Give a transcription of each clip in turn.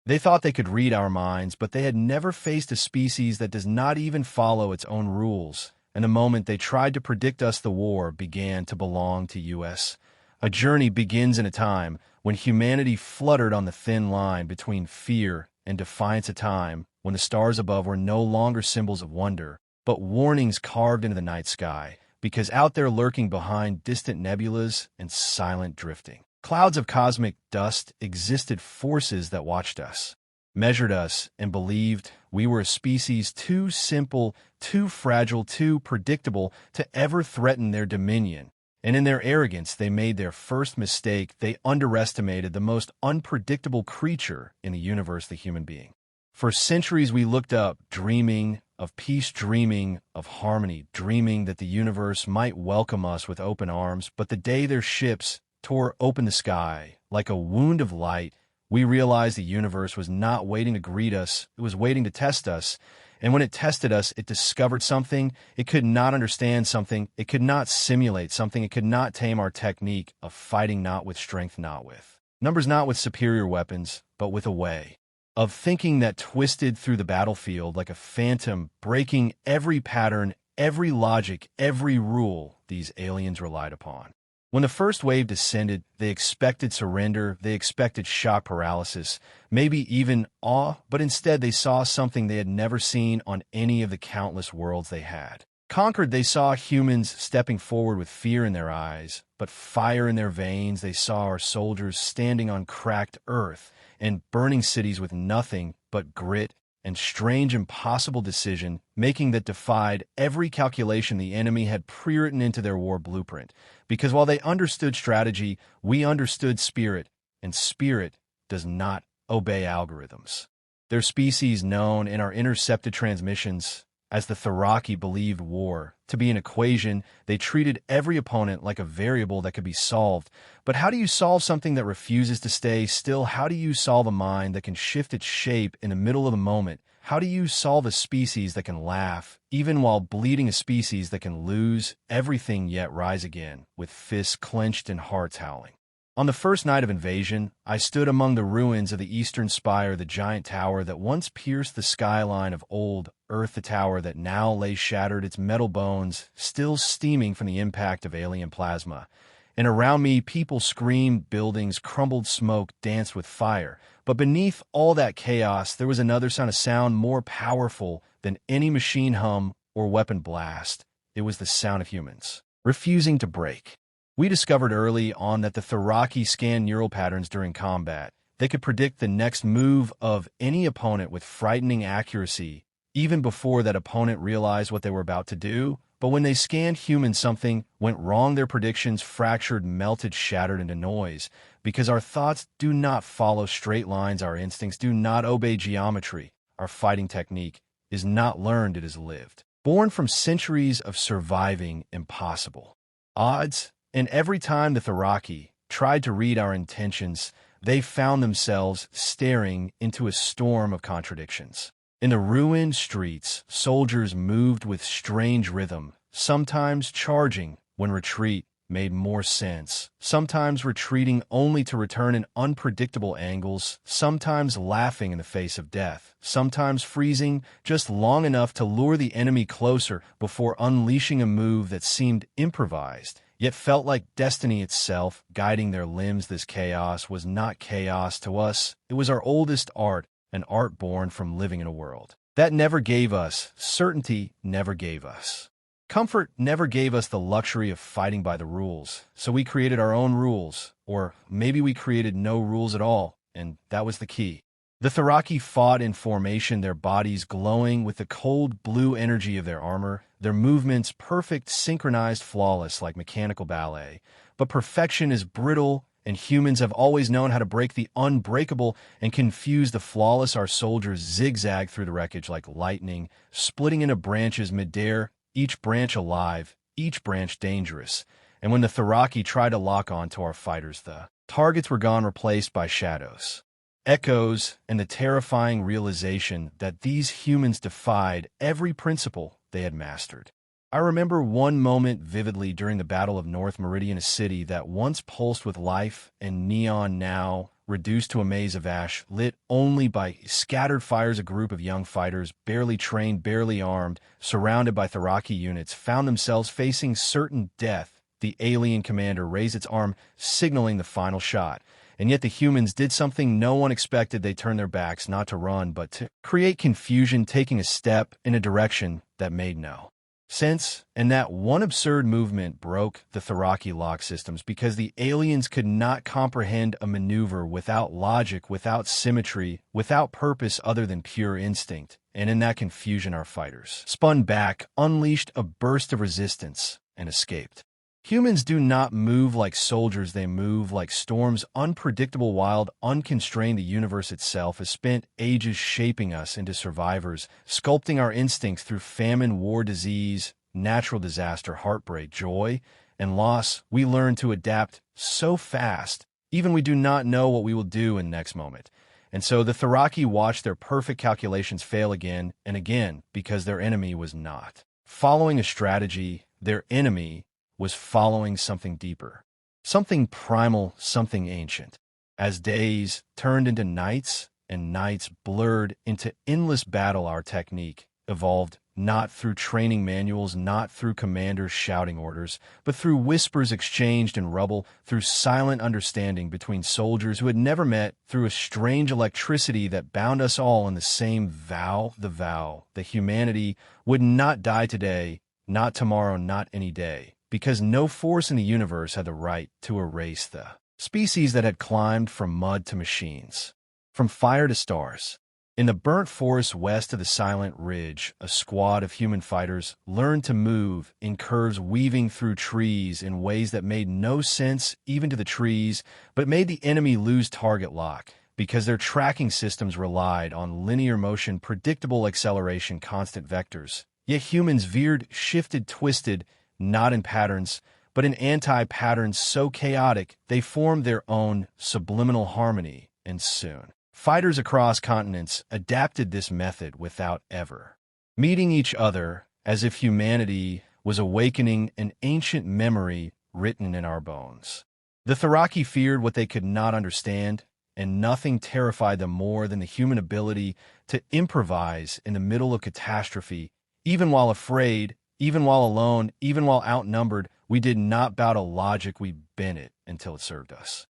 They thought they could read our minds, but they had never faced a species that does not even follow its own rules. And the moment they tried to predict us, the war began to belong to us. A journey begins in a time when humanity fluttered on the thin line between fear and defiance, a time when the stars above were no longer symbols of wonder, but warnings carved into the night sky, because out there lurking behind distant nebulas and silent drifting clouds of cosmic dust existed forces that watched us, measured us, and believed we were a species too simple, too fragile, too predictable to ever threaten their dominion. And in their arrogance, they made their first mistake. They underestimated the most unpredictable creature in the universe, the human being. For centuries, we looked up, dreaming of peace, dreaming of harmony, dreaming that the universe might welcome us with open arms. But the day their ships tore open the sky like a wound of light, we realized the universe was not waiting to greet us. It was waiting to test us. And when it tested us, it discovered something. It could not understand something. It could not simulate something. It could not tame our technique of fighting, not with strength, not with numbers, not with superior weapons, but with a way of thinking that twisted through the battlefield like a phantom, breaking every pattern, every logic, every rule these aliens relied upon. When the first wave descended, they expected surrender, they expected shock paralysis, maybe even awe, but instead they saw something they had never seen on any of the countless worlds they had conquered. They saw humans stepping forward with fear in their eyes, but fire in their veins. They saw our soldiers standing on cracked earth and burning cities with nothing but grit and strange, impossible decision making that defied every calculation the enemy had pre-written into their war blueprint. Because while they understood strategy, we understood spirit, and spirit does not obey algorithms. Their species, known in our intercepted transmissions as the Tharaki, believed war to be an equation. They treated every opponent like a variable that could be solved. But how do you solve something that refuses to stay still? How do you solve a mind that can shift its shape in the middle of the moment? How do you solve a species that can laugh, even while bleeding, a species that can lose everything yet rise again, with fists clenched and hearts howling? On the first night of invasion, I stood among the ruins of the eastern spire, the giant tower that once pierced the skyline of old Earth, the tower that now lay shattered, its metal bones still steaming from the impact of alien plasma. And around me, people screamed, buildings crumbled, smoke danced with fire. But beneath all that chaos, there was another sound, a sound more powerful than any machine hum or weapon blast. It was the sound of humans refusing to break. We discovered early on that the Tharaki scanned neural patterns during combat. They could predict the next move of any opponent with frightening accuracy, even before that opponent realized what they were about to do. But when they scanned humans, something went wrong. Their predictions fractured, melted, shattered into noise. Because our thoughts do not follow straight lines, our instincts do not obey geometry. Our fighting technique is not learned, it is lived. Born from centuries of surviving impossible odds. And every time the Tharaki tried to read our intentions, they found themselves staring into a storm of contradictions. In the ruined streets, soldiers moved with strange rhythm, sometimes charging when retreat made more sense, sometimes retreating only to return in unpredictable angles, sometimes laughing in the face of death, sometimes freezing just long enough to lure the enemy closer before unleashing a move that seemed improvised, yet felt like destiny itself guiding their limbs. This chaos was not chaos to us. It was our oldest art, an art born from living in a world that never gave us certainty, never gave us comfort, never gave us the luxury of fighting by the rules. So we created our own rules, or maybe we created no rules at all, and that was the key. The Tharaki fought in formation, their bodies glowing with the cold blue energy of their armor, their movements perfect, synchronized, flawless, like mechanical ballet. But perfection is brittle, and humans have always known how to break the unbreakable and confuse the flawless. Our soldiers zigzag through the wreckage like lightning, splitting into branches midair, each branch alive, each branch dangerous. And when the Tharaki tried to lock on to our fighters, the targets were gone, replaced by shadows, echoes, and the terrifying realization that these humans defied every principle they had mastered. I remember one moment vividly during the Battle of North Meridian, a city that once pulsed with life and neon, now reduced to a maze of ash, lit only by scattered fires. A group of young fighters, barely trained, barely armed, surrounded by Tharaki units, found themselves facing certain death. The alien commander raised its arm, signaling the final shot. And yet the humans did something no one expected. They turned their backs, not to run, but to create confusion, taking a step in a direction that made no sense. And that one absurd movement broke the Tharaki lock systems, because the aliens could not comprehend a maneuver without logic, without symmetry, without purpose other than pure instinct. And in that confusion, our fighters spun back, unleashed a burst of resistance, and escaped. Humans do not move like soldiers, they move like storms, unpredictable, wild, unconstrained. The universe itself has spent ages shaping us into survivors, sculpting our instincts through famine, war, disease, natural disaster, heartbreak, joy, and loss. We learn to adapt so fast, even we do not know what we will do in the next moment. And so the Tharaki watched their perfect calculations fail again and again, because their enemy was not following a strategy. Their enemy was following something deeper, something primal, something ancient. As days turned into nights and nights blurred into endless battle, our technique evolved, not through training manuals, not through commanders shouting orders, but through whispers exchanged in rubble, through silent understanding between soldiers who had never met, through a strange electricity that bound us all in the same vow, the vow that humanity would not die today, not tomorrow, not any day, because no force in the universe had the right to erase the species that had climbed from mud to machines, from fire to stars. In the burnt forest west of the Silent Ridge, a squad of human fighters learned to move in curves, weaving through trees in ways that made no sense even to the trees, but made the enemy lose target lock, because their tracking systems relied on linear motion, predictable acceleration, constant vectors. Yet humans veered, shifted, twisted, not in patterns, but in anti-patterns so chaotic they formed their own subliminal harmony, and soon fighters across continents adapted this method without ever meeting each other, as if humanity was awakening an ancient memory written in our bones. The Tharaki feared what they could not understand, and nothing terrified them more than the human ability to improvise in the middle of catastrophe, even while afraid, even while alone, even while outnumbered. We did not bow to logic, we bent it until it served us.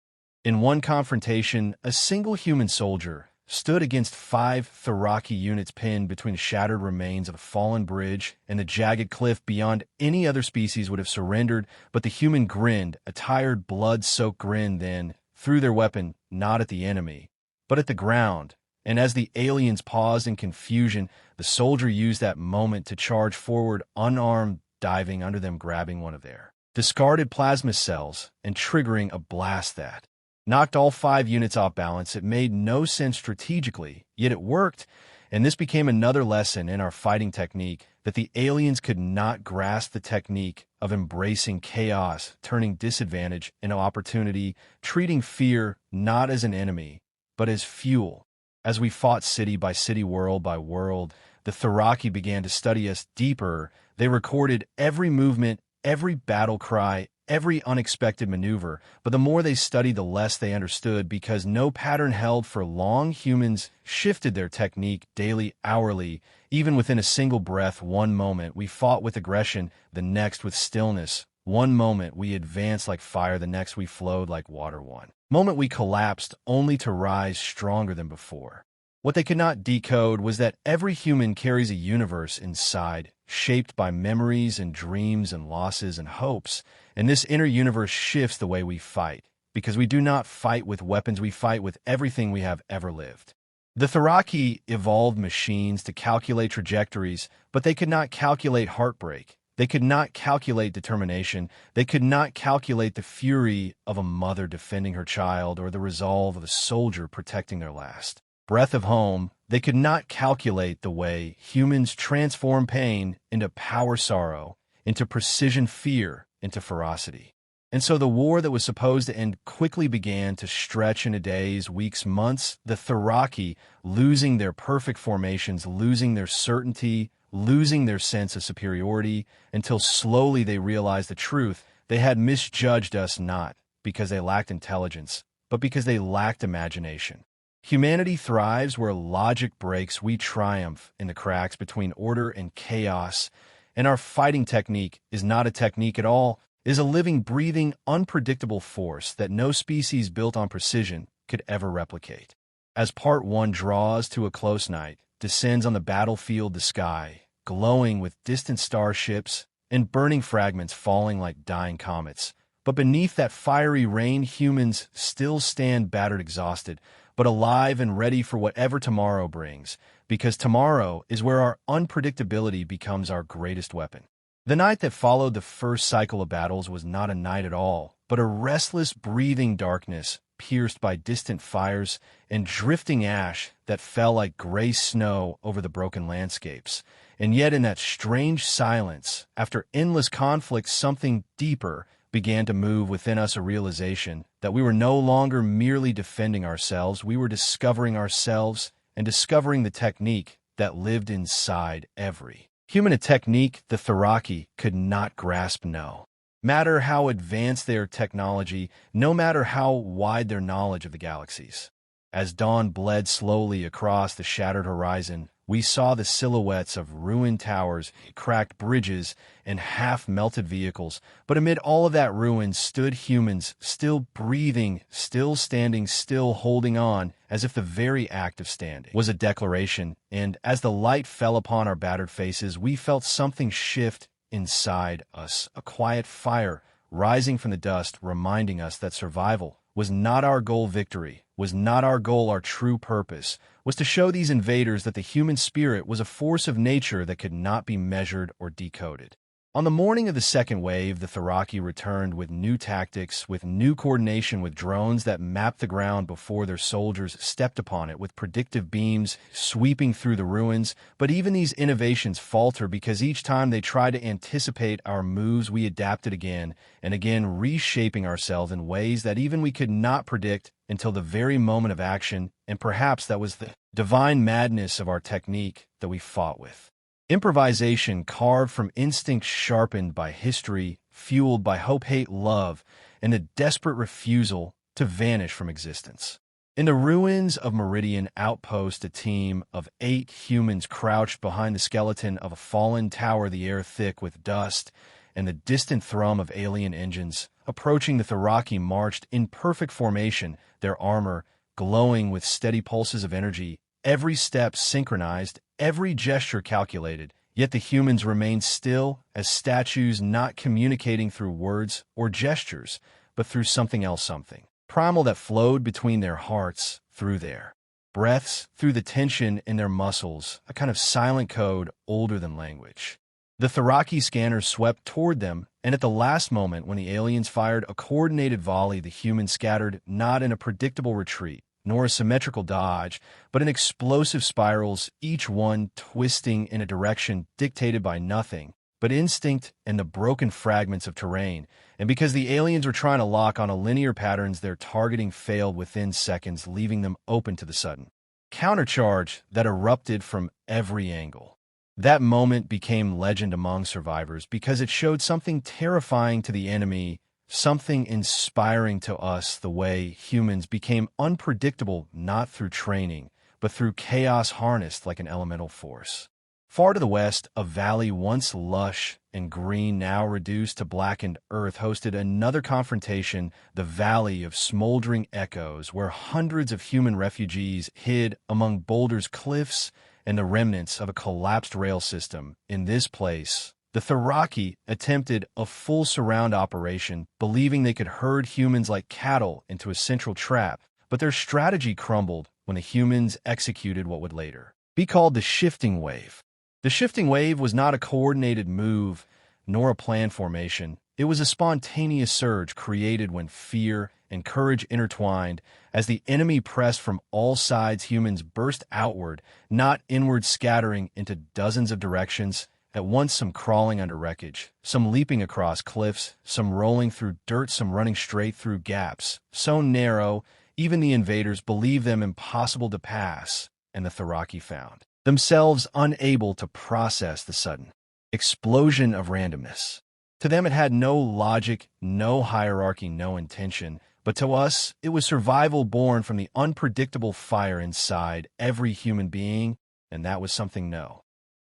In one confrontation, a single human soldier stood against 5 Tharaki units pinned between the shattered remains of a fallen bridge and the jagged cliff. Beyond any other species would have surrendered, but the human grinned, a tired, blood-soaked grin, then threw their weapon not at the enemy, but at the ground. And as the aliens paused in confusion, the soldier used that moment to charge forward, unarmed, diving under them, grabbing one of their discarded plasma cells and triggering a blast that knocked all 5 units off balance. It made no sense strategically, yet it worked, and this became another lesson in our fighting technique, that the aliens could not grasp the technique of embracing chaos, turning disadvantage into opportunity, treating fear not as an enemy, but as fuel. As we fought city by city, world by world, the Tharaki began to study us deeper. They recorded every movement, every battle cry, every unexpected maneuver. But the more they studied, the less they understood, because no pattern held for long. Humans shifted their technique daily, hourly, even within a single breath. One moment we fought with aggression, the next with stillness. One moment we advanced like fire, the next we flowed like water. One moment we collapsed, only to rise stronger than before. What they could not decode was that every human carries a universe inside, shaped by memories and dreams and losses and hopes. And this inner universe shifts the way we fight, because we do not fight with weapons, we fight with everything we have ever lived. The Tharaki evolved machines to calculate trajectories, but they could not calculate heartbreak. They could not calculate determination. They could not calculate the fury of a mother defending her child, or the resolve of a soldier protecting their last breath of home. They could not calculate the way humans transform pain into power, sorrow, into precision, fear, into ferocity. And so the war that was supposed to end quickly began to stretch into days, weeks, months. The Tharaki losing their perfect formations, losing their certainty, losing their sense of superiority until slowly they realized the truth. They had misjudged us not because they lacked intelligence, but because they lacked imagination. Humanity thrives where logic breaks. We triumph in the cracks between order and chaos. And our fighting technique is not a technique at all, it is a living, breathing, unpredictable force that no species built on precision could ever replicate. As Part 1 draws to a close, night descends on the battlefield, the sky, glowing with distant starships and burning fragments falling like dying comets. But beneath that fiery rain, humans still stand battered, exhausted, but alive and ready for whatever tomorrow brings, because tomorrow is where our unpredictability becomes our greatest weapon. The night that followed the first cycle of battles was not a night at all, but a restless, breathing darkness pierced by distant fires and drifting ash that fell like gray snow over the broken landscapes. And yet in that strange silence, after endless conflict, something deeper began to move within us, a realization that we were no longer merely defending ourselves, we were discovering ourselves and discovering the technique that lived inside every human. A technique the Tharaki could not grasp. No matter how advanced their technology, no matter how wide their knowledge of the galaxies. As dawn bled slowly across the shattered horizon, we saw the silhouettes of ruined towers, cracked bridges, and half-melted vehicles. But amid all of that ruin stood humans, still breathing, still standing, still holding on, as if the very act of standing was a declaration. And as the light fell upon our battered faces, we felt something shift inside us, a quiet fire rising from the dust, reminding us that survival was not our goal, victory was not our goal. Our true purpose was to show these invaders that the human spirit was a force of nature that could not be measured or decoded. On the morning of the second wave, the Tharaki returned with new tactics, with new coordination, with drones that mapped the ground before their soldiers stepped upon it, with predictive beams sweeping through the ruins. But even these innovations falter because each time they tried to anticipate our moves, we adapted again and again, reshaping ourselves in ways that even we could not predict until the very moment of action. And perhaps that was the divine madness of our technique that we fought with. Improvisation carved from instinct, sharpened by history, fueled by hope, hate, love, and a desperate refusal to vanish from existence. In the ruins of Meridian Outpost, a team of 8 humans crouched behind the skeleton of a fallen tower, the air thick with dust and the distant thrum of alien engines. Approaching, the Tharaki marched in perfect formation, their armor glowing with steady pulses of energy, every step synchronized, every gesture calculated. Yet the humans remained still as statues, not communicating through words or gestures, but through something else, something primal that flowed between their hearts, through their breaths, through the tension in their muscles, a kind of silent code older than language. The Tharaki scanners swept toward them, and at the last moment, when the aliens fired a coordinated volley, the humans scattered, not in a predictable retreat, nor a symmetrical dodge, but in explosive spirals, each one twisting in a direction dictated by nothing but instinct and the broken fragments of terrain. And because the aliens were trying to lock on a linear patterns, their targeting failed within seconds, leaving them open to the sudden countercharge that erupted from every angle. That moment became legend among survivors because it showed something terrifying to the enemy, something inspiring to us, the way humans became unpredictable not through training, but through chaos harnessed like an elemental force. Far to the west, a valley once lush and green, now reduced to blackened earth, hosted another confrontation, the Valley of Smoldering Echoes, where hundreds of human refugees hid among boulders, cliffs, and the remnants of a collapsed rail system. In this place, the Tharaki attempted a full surround operation, believing they could herd humans like cattle into a central trap, but their strategy crumbled when the humans executed what would later be called the shifting wave. The shifting wave was not a coordinated move, nor a planned formation. It was a spontaneous surge created when fear and courage intertwined. As the enemy pressed from all sides, humans burst outward, not inward, scattering into dozens of directions. At once, some crawling under wreckage, some leaping across cliffs, some rolling through dirt, some running straight through gaps so narrow even the invaders believed them impossible to pass, and the Tharaki found themselves unable to process the sudden explosion of randomness. To them, it had no logic, no hierarchy, no intention, but to us, it was survival born from the unpredictable fire inside every human being, and that was something new.